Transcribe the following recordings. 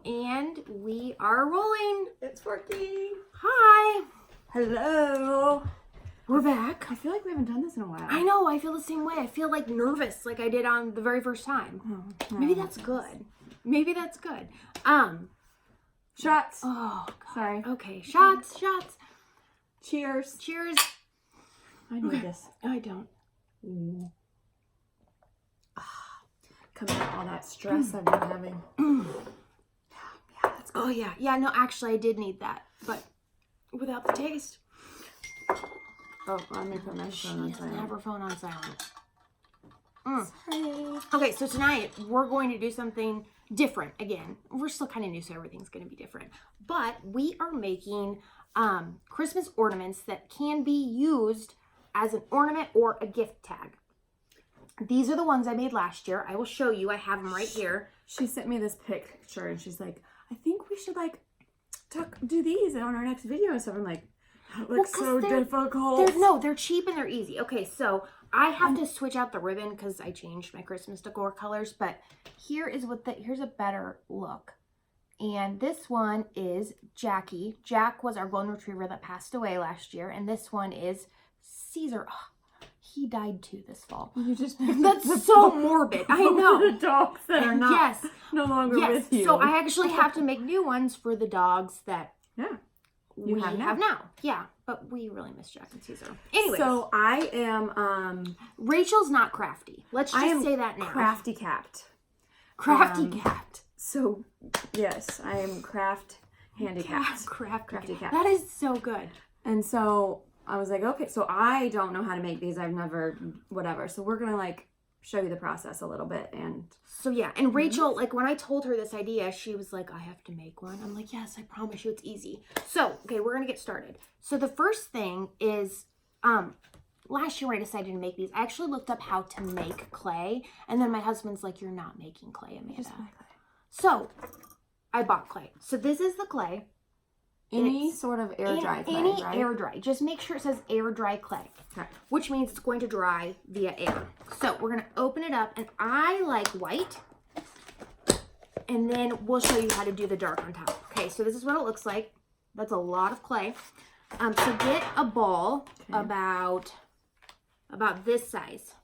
And we are rolling. It's working. Hi. Hello. We're back. I feel like we haven't done this in a while. I know. I feel the same way. I feel like nervous like I did on the very first time. Oh, Maybe that's good. Maybe that's good. Shots. Oh, God. Sorry. Okay. Shots. Cheers. Cheers. I need this. I don't. Coming out all that stress I've been having. Yeah, that's good. Oh, yeah. Yeah, no, actually, I did need that. But without the taste. Oh, let me put my phone on She doesn't have silent. her phone on silent. Sorry. Okay, so tonight we're going to do something different again. We're still kind of new, so everything's going to be different. But we are making Christmas ornaments that can be used as an ornament or a gift tag. These are the ones I made last year. I will show you. I have them right here. She sent me this picture and she's like, I think we should do these on our next video and stuff. I'm like, that looks so difficult. They're cheap and they're easy. Okay, so I have to switch out the ribbon because I changed my Christmas decor colors, but here's a better look. And this one is Jackie. Jack was our golden retriever that passed away last year, and this one is Caesar. Oh, he died too this fall. You just That's so morbid. I know. The dogs that are not no longer with you. So I actually have to make new ones for the dogs that you have now. Yeah, but we really miss Jack and Caesar. Anyway, so I am Rachel's not crafty. Let's just say that now. Crafty capped. Crafty capped. So yes, I am handicapped. Crafty capped. That is so good. And so I was like, okay, so I don't know how to make these. I've never, whatever. So we're going to show you the process a little bit. And so, yeah. And Rachel, when I told her this idea, she was like, I have to make one. I'm like, yes, I promise you it's easy. So, okay, we're going to get started. So the first thing is, last year when I decided to make these, I actually looked up how to make clay. And then my husband's like, you're not making clay, Amanda. So I bought clay. So this is the clay. Any sort of air dry clay, right? Air dry. Just make sure it says air dry clay, which means it's going to dry via air. So we're going to open it up, and I like white, and then we'll show you how to do the dark on top. Okay, so this is what it looks like. That's a lot of clay. So get a ball about this size.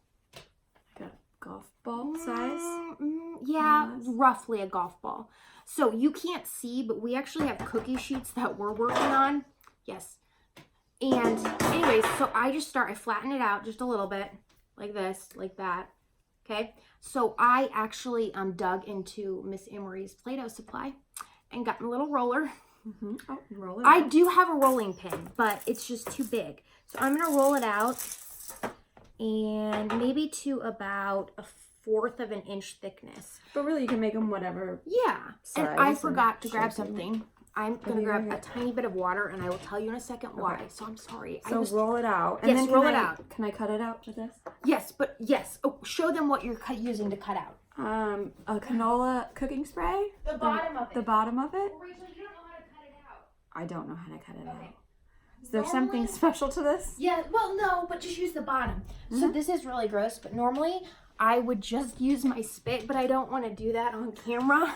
Like a golf ball size? Yeah, roughly a golf ball. So you can't see, but we actually have cookie sheets that we're working on. Yes. And anyways, so I flatten it out just a little bit, like this, like that. Okay. So I actually dug into Miss Emery's Play-Doh supply and got my little roller. Oh, roll it I out. do have a rolling pin, but it's just too big. So I'm going to roll it out and maybe to about a 1/4 of an inch thickness. But really, you can make them whatever. Yeah. And I forgot to grab shape you something. I'm going to grab a tiny bit of water, and I will tell you in a second why. So I'm sorry. So roll it out. And yes, then roll it out. Can I cut it out with this? Yes, but yes. Oh, show them what you're using to cut out. A canola cooking spray. The bottom of it. The bottom of it? Well, Rachel, you don't know how to cut it out. I don't know how to cut it out. Okay. Is there something special to this? Yeah, well, no, but just use the bottom. So this is really gross, but normally I would just use my spit, but I don't want to do that on camera.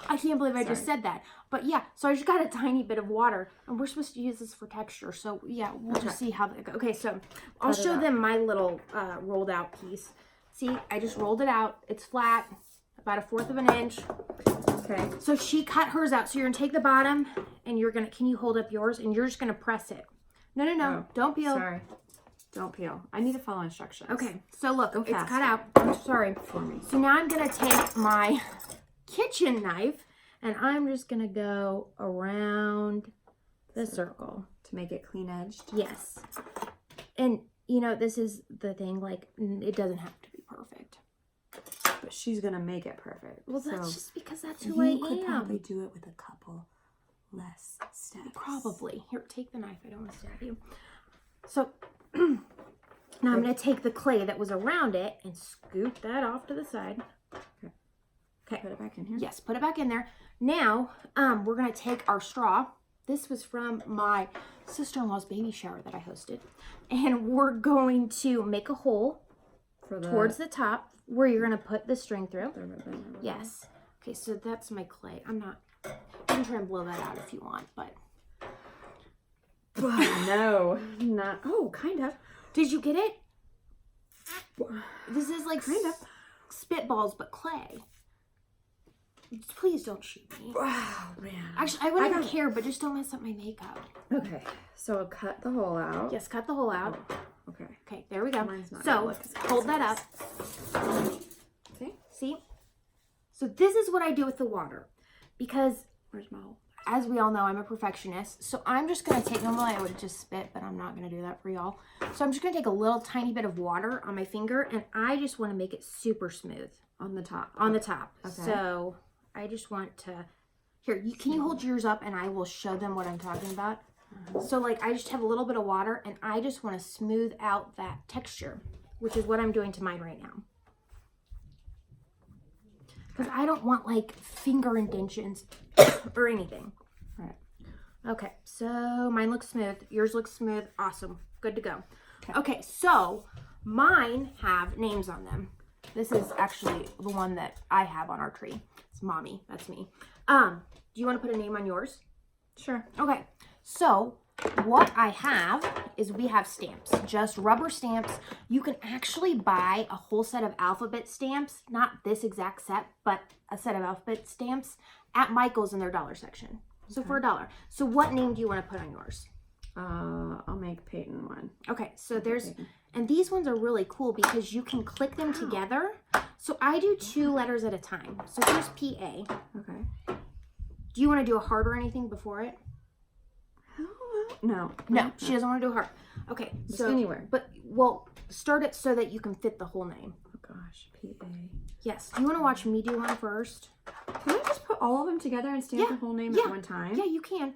I can't believe I just said that. But yeah, so I just got a tiny bit of water, and we're supposed to use this for texture. So yeah, we'll just see how that goes. Okay, so I'll show them my little rolled out piece. See, I just rolled it out. It's flat, about a 1/4 of an inch. Okay. So she cut hers out. So you're gonna take the bottom, and you're gonna, can you hold up yours? And you're just gonna press it. No, Oh, don't peel. Sorry. Don't peel. I need to follow instructions. Okay, so look, it's faster. cut out. I'm sorry. For me. So now I'm gonna take my kitchen knife, and I'm just gonna go around the circle to make it clean edged. Yes. And you know, this is the thing, it doesn't have to be perfect. But she's gonna make it perfect. Well, that's just because that's who I am. You could probably do it with a couple less steps. Probably. Here, take the knife. I don't want to stab you. So now I'm going to take the clay that was around it and scoop that off to the side. Okay. Put it back in here. Yes, put it back in there. Now we're going to take our straw. This was from my sister-in-law's baby shower that I hosted. And we're going to make a hole towards the top where you're going to put the string through. Yes. Okay, so that's my clay. You can try and blow that out if you want, but. No, not. Oh, kind of. Did you get it? This is like kind of spitballs, but clay. Please don't shoot me. Wow, man. Actually, I wouldn't care, but just don't mess up my makeup. Okay, so I'll cut the hole out. Yes, cut the hole out. Oh, okay. Okay, there we go. Not so, hold that up. Okay. See? So this is what I do with the water. Because, where's my hole? As we all know, I'm a perfectionist. So I'm just going to take, normally I would just spit, but I'm not going to do that for y'all. So I'm just going to take a little tiny bit of water on my finger, and I just want to make it super smooth. On the top. On the top. Okay. So I just want to, here, can you hold yours up and I will show them what I'm talking about? So like I just have a little bit of water and I just want to smooth out that texture, which is what I'm doing to mine right now. Because I don't want like finger indentions or anything. All right. Okay, so mine looks smooth. Yours looks smooth. Awesome. Good to go. Okay, so mine have names on them. This is actually the one that I have on our tree. It's Mommy. That's me. Do you want to put a name on yours? Sure. Okay, so what I have is we have stamps, just rubber stamps. You can actually buy a whole set of alphabet stamps, not this exact set, but a set of alphabet stamps at Michael's in their dollar section. So for $1. So what name do you want to put on yours? I'll make Peyton one. Okay, so there's, and these ones are really cool because you can click them together. So I do 2 letters at a time. So here's PA. Okay. Do you want to do a heart or anything before it? No. No, she doesn't want to do a heart. Okay, just so anywhere. But well, start it so that you can fit the whole name. Oh gosh, PA. Yes. Do you want to watch me do one first? Can I just put all of them together and stamp the whole name at one time? Yeah, you can.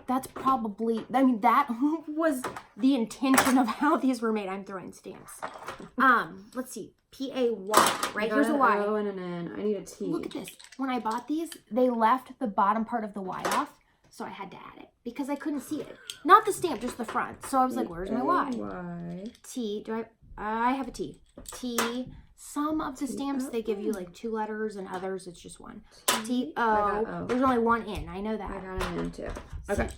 That's probably, I mean, that was the intention of how these were made. I'm throwing stamps. Let's see. P-A-Y, right? Here's a Y. O and an N. I need a T. Look at this. When I bought these, they left the bottom part of the Y off, so I had to add it because I couldn't see it. Not the stamp, just the front. So I was like, where's my Y? Y. T. I have a T. T. Some of the stamps, they give you like 2 letters, and others, it's just 1. T-O. There's only 1 N. I know that. I got an N too. Okay.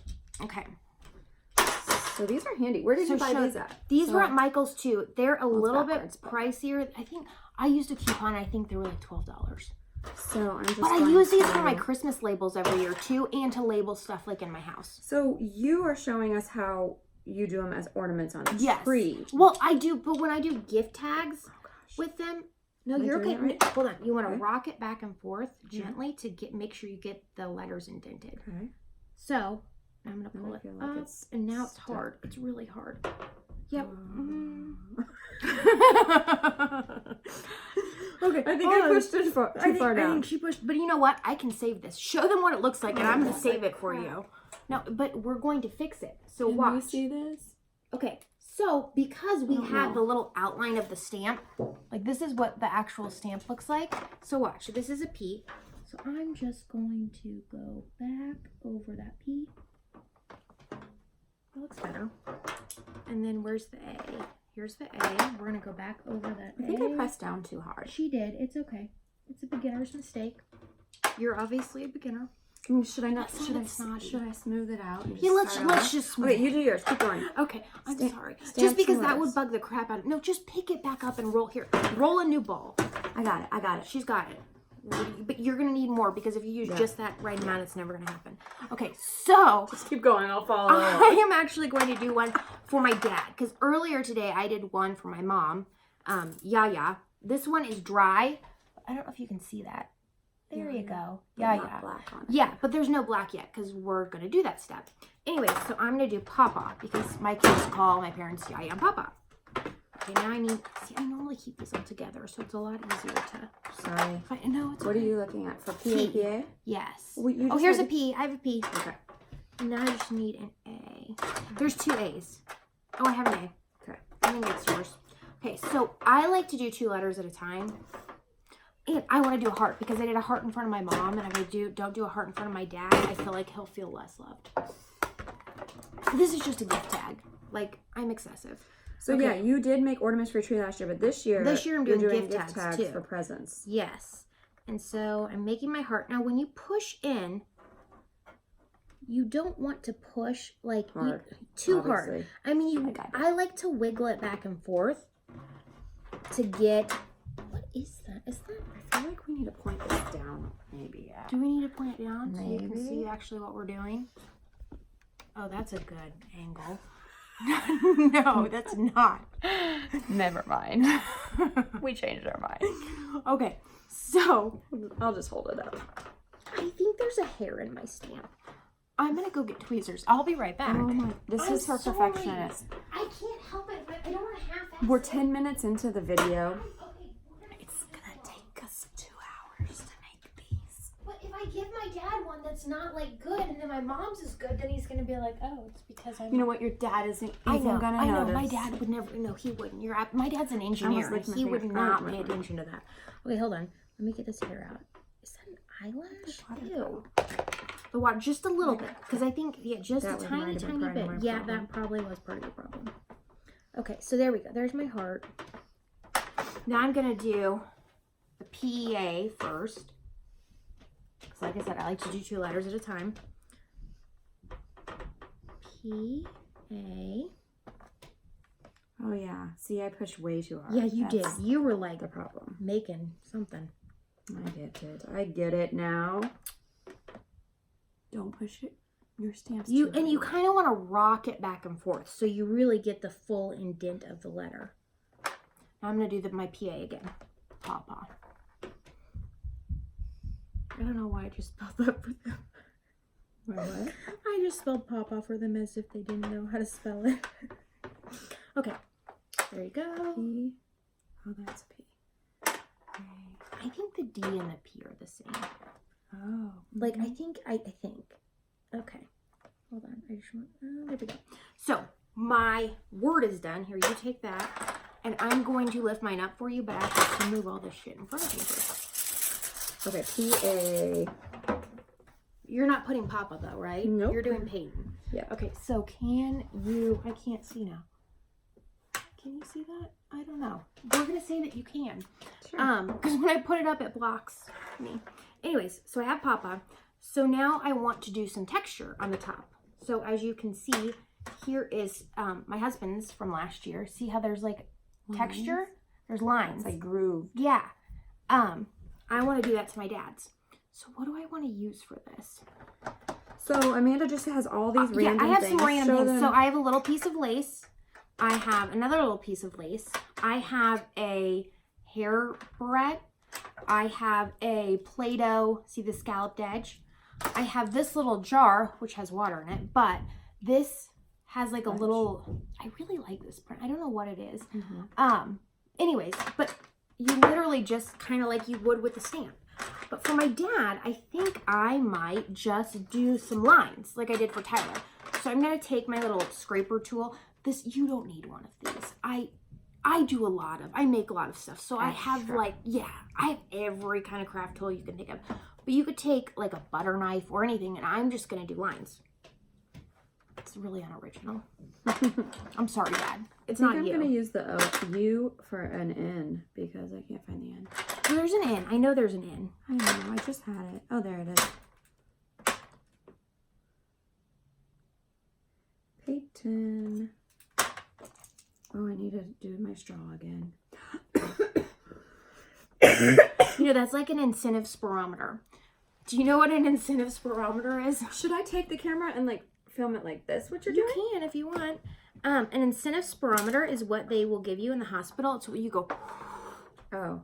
Okay. So these are handy. Where did you buy these at? These were at Michael's too. They're a little bit pricier. I think I used a coupon. I think they were like $12. So I'm just. But I use these for my Christmas labels every year too, and to label stuff like in my house. So you are showing us how you do them as ornaments on a tree. Well, I do, but when I do gift tags with them, no, you're okay. Right? Hold on. You want to rock it back and forth gently to make sure you get the letters indented. Okay. So I'm gonna pull it up, and now it's hard. It's really hard. Yep. Okay. I think I pushed it too far down. I think she pushed, but you know what? I can save this. Show them what it looks like, and I'm gonna save it for you. No, but we're going to fix it. So watch. Can you see this? Okay. So because we have the little outline of the stamp, like this is what the actual stamp looks like. So watch. This is a P. So I'm just going to go back over that P. That looks better. And then where's the A? Here's the A. We're going to go back over that I think I pressed down too hard. She did. It's okay. It's a beginner's mistake. You're obviously a beginner. I mean, should I not? Should I smooth it out? Yeah, let's just smooth. Okay, you do yours. Keep going. Okay, I'm sorry. Just because that would bug the crap out of. No, just pick it back up and roll here. Roll a new ball. I got it. She's got it. But you're gonna need more because if you use just that right amount, it's never gonna happen. Okay, so just keep going. I'll follow. I am actually going to do one for my dad because earlier today I did one for my mom. Yaya. This one is dry. I don't know if you can see that. There you go. Yeah. Black on it. Yeah, but there's no black yet because we're going to do that step. Anyway, so I'm going to do Papa because my kids call my parents Yaya and Papa. Okay, now I need, see, I normally keep these all together, so it's a lot easier to. Sorry. No, it's What are you looking at? For P-A-P-A? Yes. Oh, here's a P. I have a P. Okay. And now I just need an A. There's 2 A's. Oh, I have an A. Okay. I think it's yours. Okay, so I like to do 2 letters at a time. And I want to do a heart because I did a heart in front of my mom, and if I don't do a heart in front of my dad, I feel like he'll feel less loved. This is just a gift tag. Like, I'm excessive. So yeah, you did make ornaments for your tree last year, but this year I'm doing gift tags too. for presents. Yes. And so I'm making my heart. Now, when you push in, you don't want to push like too hard. I mean, I like to wiggle it back and forth to get. What is that? Is that? I feel like we need to point this down. Maybe. Yeah. Do we need to point it down Maybe. so you can see actually what we're doing? Oh, that's a good angle. No, that's not. Never mind. We changed our mind. Okay, so I'll just hold it up. I think there's a hair in my stamp. I'm gonna go get tweezers. I'll be right back. Oh my! This is her perfectionist. I can't help it, but I don't want to half-ass. We're 10 minutes into the video. Okay, It's gonna take us 2 hours to make these. but if I give my dad one that's not like good, and then my mom's is good, then he's gonna be like, "Oh, it's because I'm." You know what? Your dad isn't I even know. gonna I know. notice. My dad would never. No, he wouldn't. My dad's an engineer. licking my He would finger. not pay attention to that. Okay, hold on. Let me get this hair out. Is that an eyelash? Ew. But watch just a little bit, because I think just a tiny bit. Yeah, that probably was part of your problem. Okay, so there we go. There's my heart. Now I'm gonna do the PEA first. So like I said, I like to do 2 letters at a time. PA. Oh yeah. See, I pushed way too hard. Yeah, you did. You were like the problem. making something. I get it. I get it now. Don't push it. Your stamps. You kind of want to rock it back and forth so you really get the full indent of the letter. Now I'm gonna do my PA again. Pawpaw. I don't know why I just spelled that for them. What? I just spelled pawpaw for them as if they didn't know how to spell it. Okay, there you go. P. Oh, that's a P. I think the D and the P are the same. Oh. Like, I think. Okay. Hold on. I just want. There we go. So, my word is done. Here, you take that. And I'm going to lift mine up for you, but I have to move all this shit in front of me first. Okay, PA. You're not putting Papa, though, right? Nope. You're doing Peyton. Yeah. Okay, so can you. I can't see now. Can you see that? I don't know. We're going to say that you can. Sure. Because when I put it up, it blocks me. Anyways, so I have Papa. So now I want to do some texture on the top. So as you can see, here is my husband's from last year. See how there's like texture? There's lines. It's like groove. Yeah. I want to do that to my dad's. So what do I want to use for this? So Amanda just has all these random things. Yeah, I have some random things. Them. So I have a little piece of lace. I have another little piece of lace. I have a hair barrette. I have a Play-Doh, see the scalloped edge? I have this little jar, which has water in it, but this has like a little, I really like this print. I don't know what it is. Anyways, but you literally just kind of like you would with the stamp. But for my dad, I think I might just do some lines like I did for Tyler. So I'm going to take my little scraper tool. You don't need one of these. I do I make a lot of stuff. So I have I have every kind of craft tool you can think of. But you could take like a butter knife or anything, and I'm just going to do lines. It's really unoriginal. I'm sorry, Dad. It's not you. I'm going to use the U for an N because I can't find the N. Oh, there's an N. I know there's an N. I know. I just had it. Oh, there it is. Peyton. Oh, I need to do my straw again. You know, that's like an incentive spirometer. Do you know what an incentive spirometer is? Should I take the camera and like film it like this? What you're doing? doing? You can if you want. An incentive spirometer is what they will give you in the hospital. It's what you go, oh,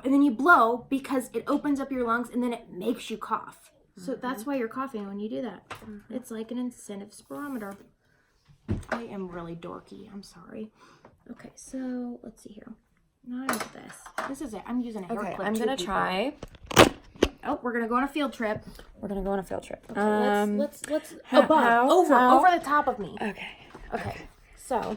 and then you blow because it opens up your lungs and then it makes you cough. So that's why you're coughing when you do that. It's like an incentive spirometer. I am really dorky. I'm sorry. Okay, so let's see here. Now I have this. This is it. I'm using a hair clip. I'm gonna try. Oh, we're gonna go on a field trip. We're gonna go on a field trip. Okay, let's over the top of me. Okay. So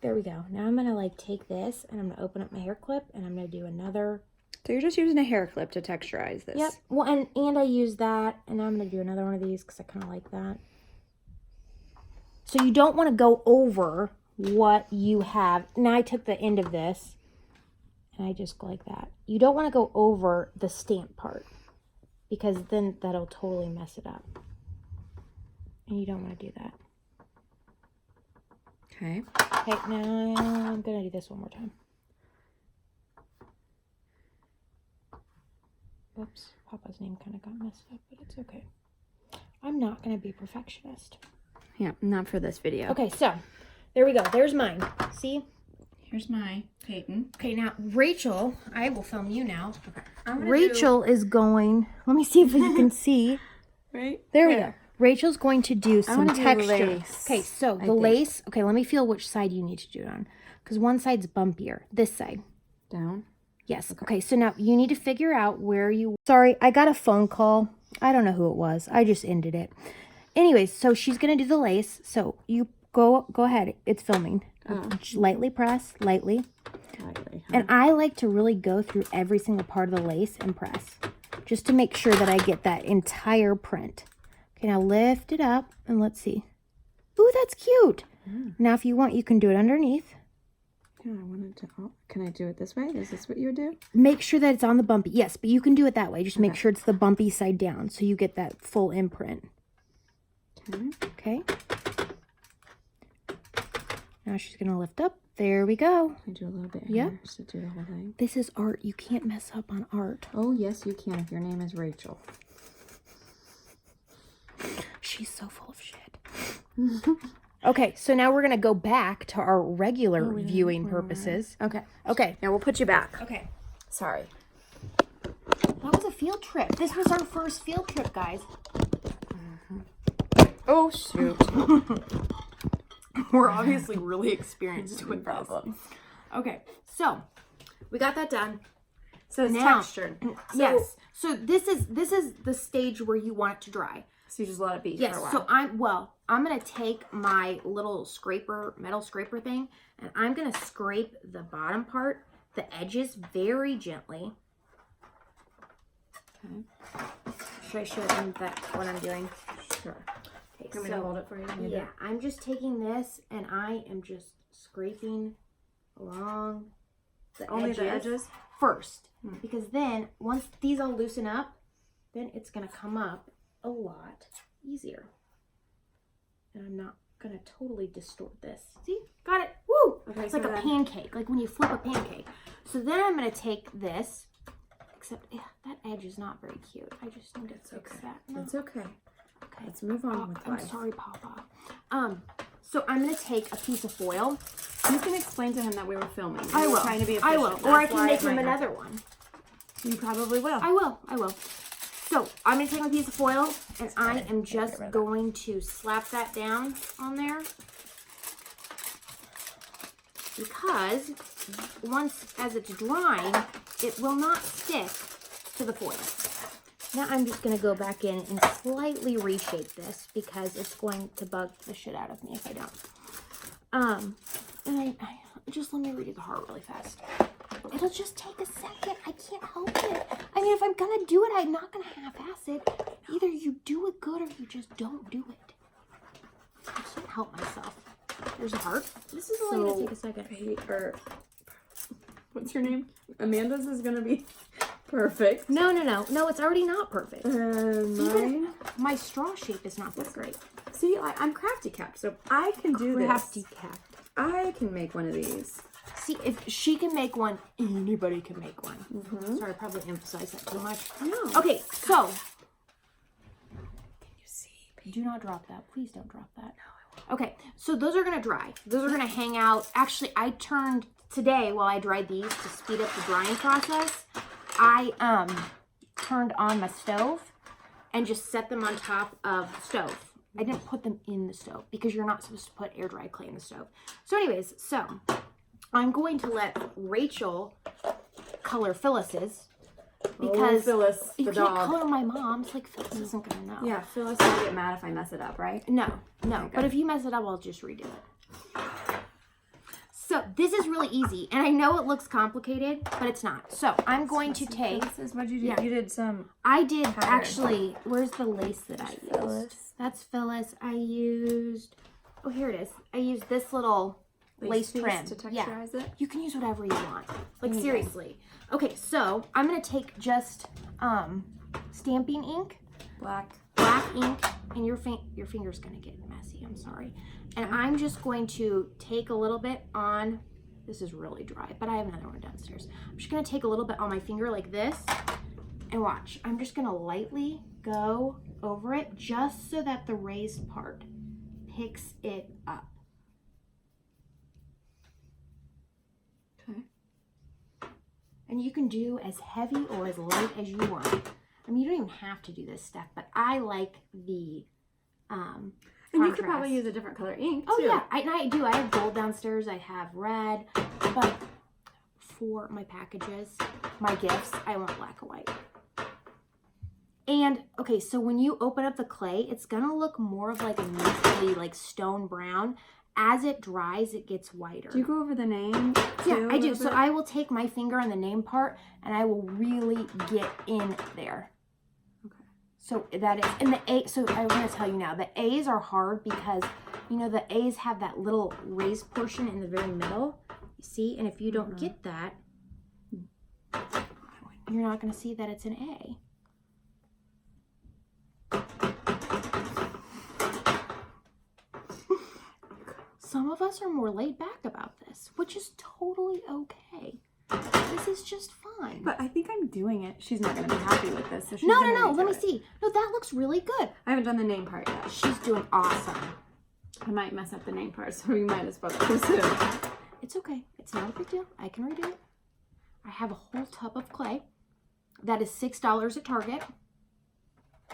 there we go. Now I'm gonna like take this and I'm gonna open up my hair clip and I'm gonna do another. So you're just using a hair clip to texturize this. Yep. Well, and I use that, and now I'm gonna do another one of these because I kind of like that. So you don't want to go over what you have. Now I took the end of this, And I just go like that. You don't want to go over the stamp part because then that'll totally mess it up. And you don't want to do that. Okay. Okay, now I'm going to do this one more time. Oops, Papa's name kind of got messed up, but it's okay. I'm not going to be a perfectionist. Yeah, not for this video. Okay, so there we go. There's mine. See? Here's my Peyton. Okay, now Rachel, I will film you now. Okay. Rachel is going, let me see if you can see. Right? There we go. Rachel's going to do some texture. Lace, okay, so the lace, okay, let me feel which side you need to do it on. Because one side's bumpier. This side. Down? Yes. Okay, so now you need to figure out where you... Sorry, I got a phone call. I don't know who it was. I just ended it. Anyways, so she's going to do the lace. So you go ahead. It's filming. Lightly press, lightly. And I like to really go through every single part of the lace and press. Just to make sure that I get that entire print. Okay, now lift it up and let's see. Ooh, that's cute. Now if you want, you can do it underneath. Yeah, I wanted to. Oh, can I do it this way? Is this what you would do? Make sure that it's on the bumpy. Yes, but you can do it that way. Just make sure it's the bumpy side down so you get that full imprint. Okay. Now she's going to lift up. There we go. I do a little bit here to do the whole thing. This is art. You can't mess up on art. Oh, yes, you can if your name is Rachel. She's so full of shit. Okay, so now we're going to go back to our regular viewing purposes. Okay. Okay. Now we'll put you back. Okay. Sorry. That was a field trip. This was our first field trip, guys. Oh, shoot. We're obviously really experienced with problems. Okay, so we got that done. So it's now, textured. Yes. So this is the stage where you want it to dry. So you just let it be yes, for a while. So I'm gonna take my little metal scraper thing, and I'm gonna scrape the bottom part, the edges very gently. Okay. Should I show them what I'm doing? Sure. Okay, I'm gonna hold it for you. Yeah, I'm just taking this and I am just scraping along the edges first, because then once these all loosen up, then it's gonna come up a lot easier. And I'm not gonna totally distort this. See? Got it. Woo! Okay, it's like a pancake, like when you flip a pancake. So then I'm gonna take this, except that edge is not very cute. I just need to fix that. No. It's okay. Okay. Let's move on with life. I'm sorry, Papa. So I'm gonna take a piece of foil. You can explain to him that we were filming. I will. Trying to be I will. Or I can make him another one. You probably will. I will. So I'm going to take my piece of foil and I am just going to slap that down on there. Because as it's drying, it will not stick to the foil. Now I'm just going to go back in and slightly reshape this because it's going to bug the shit out of me if I don't. And I just let me read the heart really fast. It'll just take a second. I can't help it. I mean, if I'm going to do it, I'm not going to half-ass it. Either you do it good or you just don't do it. I can't help myself. There's a heart. This is only going to take a second. What's your name? Amanda's is going to be perfect. No, it's already not perfect. Mine? My straw shape is not that great. See, I'm crafty capped, so I can do this. Crafty capped. I can make one of these. See, if she can make one, anybody can make one. Sorry, I probably emphasized that too much. No. Okay, so. Can you see? Do not drop that. Please don't drop that. No, I won't. Okay, so those are going to dry. Those are going to hang out. Actually, I turned today while I dried these to speed up the drying process. I turned on my stove and just set them on top of the stove. I didn't put them in the stove because you're not supposed to put air dry clay in the stove. So anyways, I'm going to let Rachel color Phyllis's because Phyllis, you the can't dog. color my mom's. Like Phyllis isn't gonna know. Yeah, Phyllis will get mad if I mess it up, right? No. But if you mess it up, I'll just redo it. So this is really easy, and I know it looks complicated, but it's not. So I'm going to take. What'd you do? Yeah. You did some. I did actually. Where's the lace that I used? Phyllis. That's Phyllis. I used. Oh, here it is. I used this little lace trim. To texturize it? You can use whatever you want. Like, seriously. Okay, so I'm going to take just stamping ink. Black ink. And your finger's going to get messy. I'm sorry. And I'm just going to take a little bit on... This is really dry, but I have another one downstairs. I'm just going to take a little bit on my finger like this. And watch. I'm just going to lightly go over it just so that the raised part picks it up. Okay. And you can do as heavy or as light as you want. I mean, you don't even have to do this stuff, but I like the and you could probably use a different color ink, too. Oh, yeah. I do. I have gold downstairs. I have red. But for my packages, my gifts, I want black or white. And, okay, so when you open up the clay, it's going to look more of like a naturally, like, stone brown. As it dries, it gets whiter. Do you go over the name, too? Yeah, I do. So I will take my finger on the name part, and I will really get in there. Okay. So that is, and the A, so I want to tell you now, the A's are hard because, you know, the A's have that little raised portion in the very middle. You see? And if you don't get that, you're not going to see that it's an A. Some of us are more laid back about this, which is totally okay. This is just fine. But I think I'm doing it. She's not going to be happy with this. So she's No. Let me see. No, that looks really good. I haven't done the name part yet. She's doing awesome. I might mess up the name part, so we might as well go soon. It's okay. It's not a big deal. I can redo it. I have a whole tub of clay. That is $6 at Target.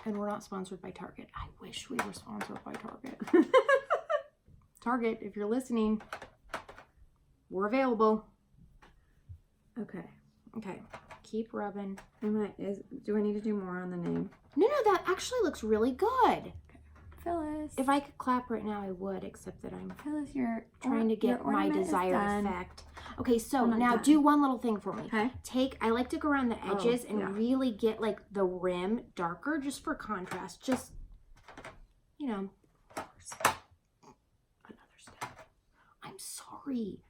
And we're not sponsored by Target. I wish we were sponsored by Target. Target, if you're listening, we're available. Okay. Keep rubbing. Do I need to do more on the name? No, that actually looks really good. Phyllis. If I could clap right now, I would, except that I'm Phyllis, you're trying to get my desired effect. Okay, so now done. do one little thing for me. Okay. I like to go around the edges and really get like the rim darker just for contrast. Just, you know. Another step. I'm sorry.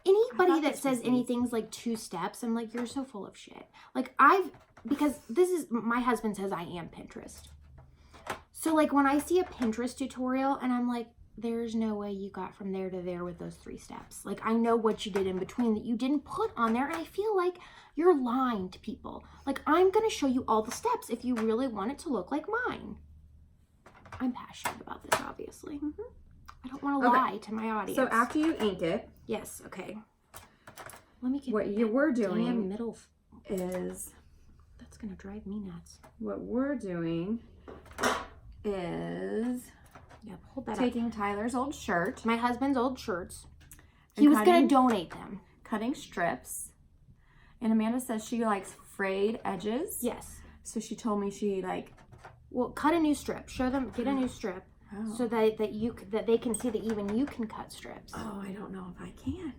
Anybody that says anything's like 2 steps, I'm like, you're so full of shit. Like because this is, my husband says I am Pinterest. So like when I see a Pinterest tutorial and I'm like, there's no way you got from there to there with those 3 steps. Like I know what you did in between that you didn't put on there, and I feel like you're lying to people. Like I'm going to show you all the steps if you really want it to look like mine. I'm passionate about this, obviously. I don't want to lie to my audience. So after you ink it. Yes, okay. Let me get what you were doing middle is. That's going to drive me nuts. What we're doing is hold that taking Tyler's old shirt. My husband's old shirts. He was going to donate them. Cutting strips. And Amanda says she likes frayed edges. Yes. So she told me she well, cut a new strip. Show them, get a new strip. Oh. So that they can see that even you can cut strips. Oh, I don't know if I can.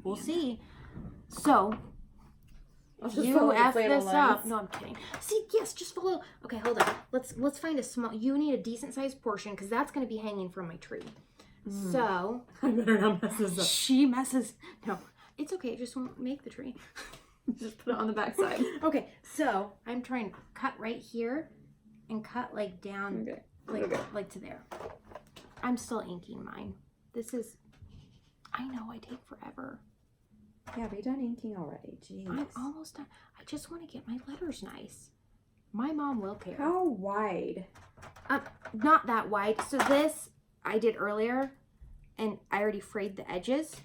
We'll see. So you F this up. No, I'm kidding. See, yes, just follow. Okay, hold on. Let's find a small. You need a decent sized portion because that's going to be hanging from my tree. So I better not mess this up. She messes. No, it's okay. Just won't make the tree. Just put it on the back side. Okay, so I'm trying to cut right here and cut like down, like to there. I'm still inking mine. This is. I know I take forever. Yeah, be done inking already. Jeez. I'm almost done. I just want to get my letters nice. My mom will care. How wide? Not that wide. So this I did earlier, and I already frayed the edges.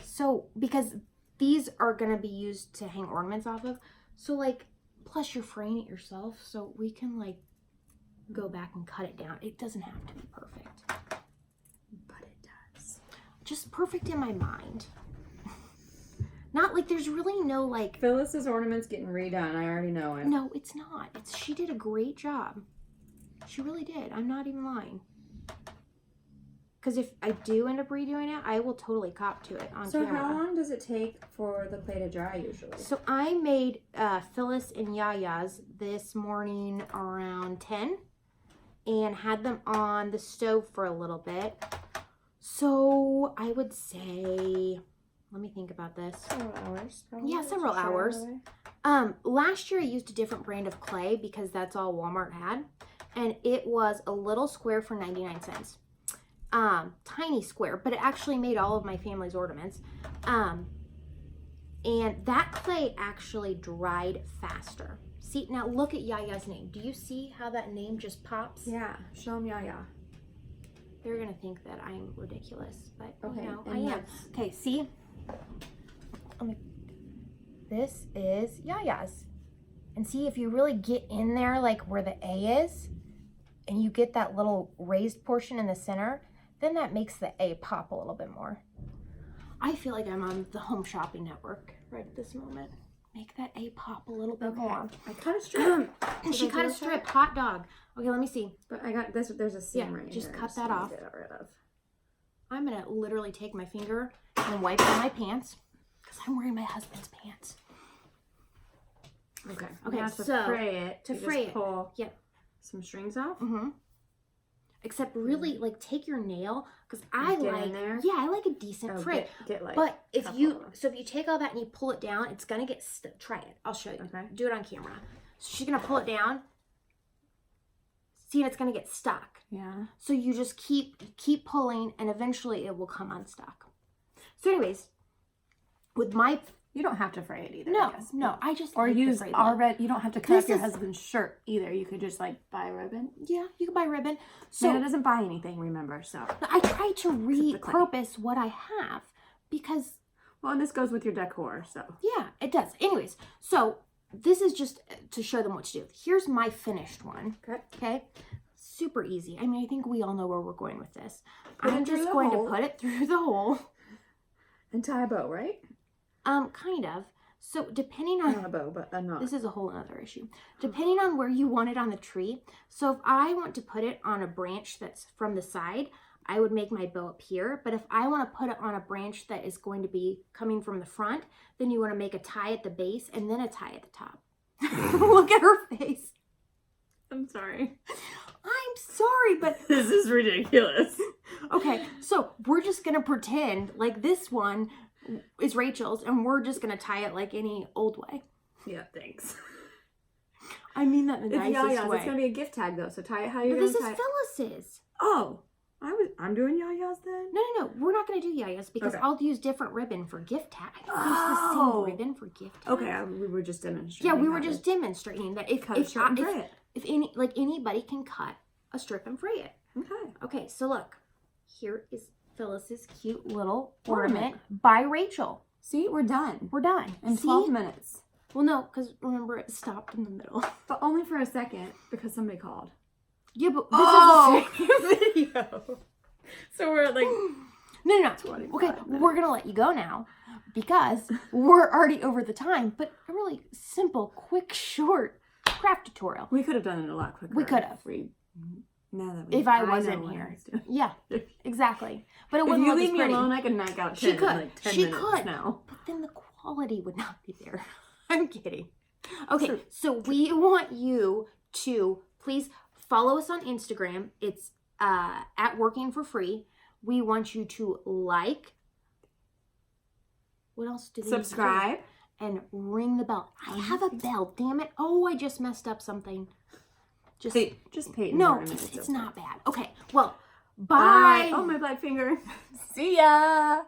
So, because these are going to be used to hang ornaments off of. So, like, plus you're fraying it yourself. So we can, like, go back and cut it down. It doesn't have to be perfect. But it does. Just perfect in my mind. Not like there's really no like. Phyllis's ornament's getting redone. I already know it. No, it's not. She did a great job. She really did. I'm not even lying. Because if I do end up redoing it, I will totally cop to it on camera. So how long does it take for the clay to dry usually? So I made Phyllis and Yaya's this morning around 10 and had them on the stove for a little bit. So I would say, let me think about this. Several hours. Probably. Yeah, several hours. Last year I used a different brand of clay because that's all Walmart had. And it was a little square for 99 cents. Tiny square, but it actually made all of my family's ornaments. And that clay actually dried faster. See, now look at Yaya's name. Do you see how that name just pops? Yeah, show them Yaya. They're gonna think that I'm ridiculous, but Okay, you know, and I am. that's- Okay, see? This is Yaya's. And see, if you really get in there, like where the A is, and you get that little raised portion in the center, then that makes the A pop a little bit more. I feel like I'm on the Home Shopping Network right at this moment. Make that A pop a little bit more. I cut a strip. She cut a strip, hot dog. Okay, let me see. But I got this. There's a seam right just here. cut that off. Get rid of. I'm gonna literally take my finger and wipe on my pants because I'm wearing my husband's pants. Okay. Okay, now so to fray it, to you fray just it, pull yep. some strings off. Mm-hmm. Except really, like, take your nail because I Get like, in there? yeah, I like a decent fray. Get like. But if couple you, of- so if you take all that and you pull it down, it's gonna get try it. I'll show you. Okay. Do it on camera. So she's gonna pull it down. See, and it's gonna get stuck. Yeah. So you just keep pulling, and eventually it will come unstuck. So, anyways, with my You don't have to fray it either. no, I guess, no, I just Or like the use frayed look. already. You don't have to cut This up your is- husband's shirt either. You could just like buy a ribbon. Yeah, you can buy ribbon. So So it doesn't buy anything. Remember, so. I try to the clay. repurpose what I have because Well, and this goes with your decor, so. yeah, it does. Anyways, so this is just to show them what to do. Here's my finished one. Okay. Okay. Super easy. I mean, I think we all know where we're going with this. Put it I'm through just the going hole. to put it through the hole. And tie a bow, right? Kind of. So depending on Not a bow, but a knot. this is a whole other issue. Depending on where you want it on the tree. So if I want to put it on a branch that's from the side, I would make my bow up here. But if I want to put it on a branch that is going to be coming from the front, then you want to make a tie at the base and then a tie at the top. Look at her face. I'm sorry. I'm sorry, but This is ridiculous. okay, so we're just going to pretend like this one is Rachel's and we're just going to tie it like any old way. Yeah, thanks. I mean that in the It's nicest Yaya's. way. It's gonna be a gift tag though, so tie it how you're But gonna this tie is it. Phyllis's. Oh, I'm doing Yaya's then. No. We're not going to do Yaya's because Okay. I'll use different ribbon for gift tag. I don't use the Oh. same ribbon for gift tag. Okay, we were just demonstrating. Yeah, we were how just to demonstrating that if cut a shirt and fray it. if any like anybody can cut a strip and fray it. Okay. Okay, so look, here is Phyllis's cute little Ornament. ornament by Rachel. See, we're done We're done. in See? 12 minutes, Well, no, because remember it stopped in the middle. but only for a second because somebody called. Yeah, but this Oh! is the same video. So we're like, No. 25 Okay, minutes. we're gonna let you go now because we're already over the time. But a really simple, quick, short craft tutorial. we could have done it a lot quicker. We could have. Now that we, If I know wasn't what here. was doing. Yeah, exactly. But it If wouldn't you look leave as me pretty. alone, I could knock out 10 She in could. like 10 She minutes could. now. But then the quality would not be there. I'm kidding. Okay, True. so we want you to please follow us on Instagram. It's at Working for Free. We want you to like. What else do we need to do? Subscribe. And ring the bell. I have a bell, damn it. Oh, I just messed up something. Just Peyton. no, Ornament, it's okay. not bad. Okay, well, Bye. bye. Oh, my black finger. See ya.